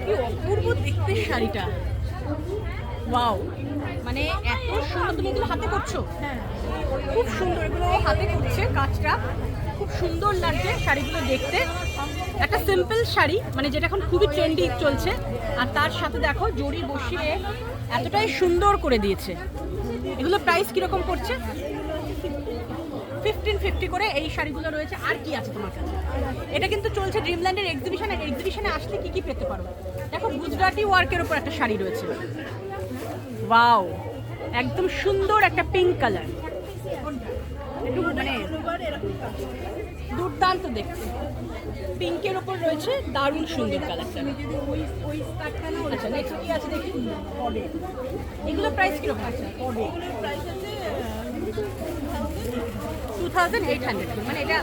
কি অপূর্ব দেখতে শাড়িটা, ওয়াও! মানে এত সুন্দর। তুমি এগুলো হাতে করছো? হ্যাঁ, খুব সুন্দর, এগুলো হাতে করছে কাজটা, খুব সুন্দর লাগছে শাড়িগুলো দেখতে। একটা সিম্পল শাড়ি, মানে যেটা এখন খুবই ট্রেন্ডি চলছে, আর তার সাথে দেখো জড়ি বসিয়ে এতটাই সুন্দর করে দিয়েছে। এগুলো প্রাইস কিরকম পড়ছে? 1550 করে এই শাড়িগুলো রয়েছে। আর কি আছে তোমার কাছে? এটা কিন্তু চলছে ড্রিমল্যান্ডের এক্সিবিশন, আর এক্সিবিশনে আসলে কি কি পেতে পারো দেখো। গুজরাটি ওয়ার্কের উপর একটা শাড়ি রয়েছে, ওয়াও! একদম সুন্দর একটা পিঙ্ক কালার, একটু মানে দুর্দান্ত দেখতে। পিঙ্কের ওপর রয়েছে, দারুণ সুন্দর কালারটা। আচ্ছা, নেক্সট কি আছে দেখি। এগুলো প্রাইস কিরকম আছে? 2800, মানে এটা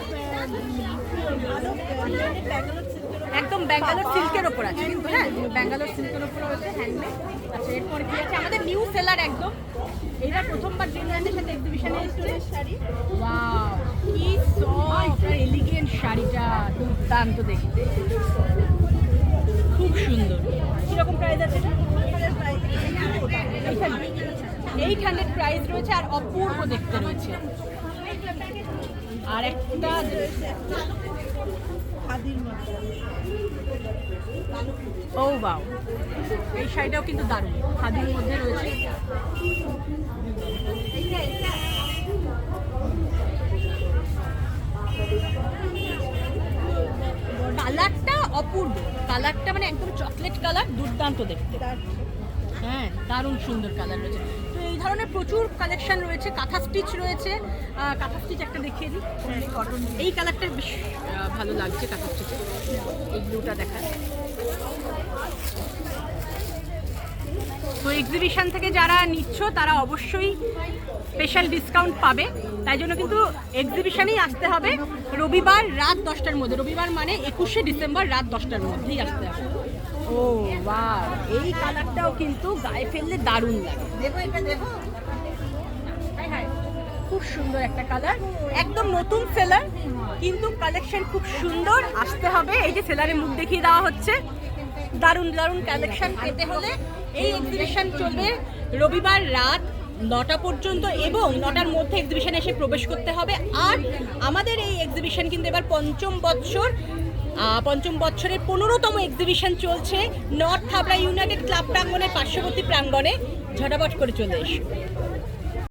একদম ব্যাঙ্গালোর সিল্কের ওপর আছে কিন্তু। হ্যাঁ, ব্যাঙ্গালোর সিল্কের ওপর রয়েছে, হ্যান্ডমেড। আচ্ছা, এরপর কি আছে? আমাদের নিউ সেলার একদম, এটা প্রথমবার ড্রিমল্যান্ডের সাথে এক্সিবিশনে এসেছে। ওয়াও, কি সফট আর এলিগেন্ট শাড়িটা, দুর্দান্ত দেখতে, খুব সুন্দর। কিরকম প্রাইস আছে এটা? 800 প্রাইস রয়েছে, আর অপূর্ব দেখতে রয়েছে। আর একটা ও বাও, এই শাড়িটাও কিন্তু দারুণ, খাদির মধ্যে রয়েছে। কালারটা অপূর্ব, কালারটা মানে একদম চকলেট কালার, দুর্দান্ত দেখতে। হ্যাঁ, দারুণ সুন্দর কালার রয়েছে। তো এই ধরনের প্রচুর কালেকশন রয়েছে। কাঁথা স্টিচ রয়েছে, কাঁথা স্টিচ একটা দেখিয়ে দিই। কটন, এই কালারটা বেশ ভালো লাগছে কাঁথা স্টিচে। এই ব্লুটা দেখা। তো এক্সিবিশন থেকে যারা নিচ্ছ তারা অবশ্যই স্পেশাল ডিসকাউন্ট পাবে। তাই জন্য কিন্তু এক্সিবিশনেই আসতে হবে রবিবার রাত 10টার মধ্যে। রবিবার মানে 21শে ডিসেম্বর রাত 10টার মধ্যেই আসতে হবে। ও বাহ, এই কালারটাও কিন্তু গায়ে ফেললে দারুণ লাগে। খুব সুন্দর একটা কালার, একদম নতুন সেলার, কিন্তু কালেকশন খুব সুন্দর। আসতে হবে, এই যে সেলারের মুখ দেখিয়ে দেওয়া হচ্ছে। দারুণ দারুণ কালেকশন পেতে হলে এই এক্সিবিশন চলবে রবিবার রাত 9টা পর্যন্ত, এবং 9টার মধ্যে এক্সিবিশনে এসে প্রবেশ করতে হবে। আর আমাদের এই এক্সিবিশন কিন্তু এবার পঞ্চম বছরের 15তম এক্সিবিশন চলছে নর্থ হাবড়া ইউনাইটেড ক্লাব প্রাঙ্গণের পার্শ্ববর্তী প্রাঙ্গণে। ঝটাপট করে চলে এসো।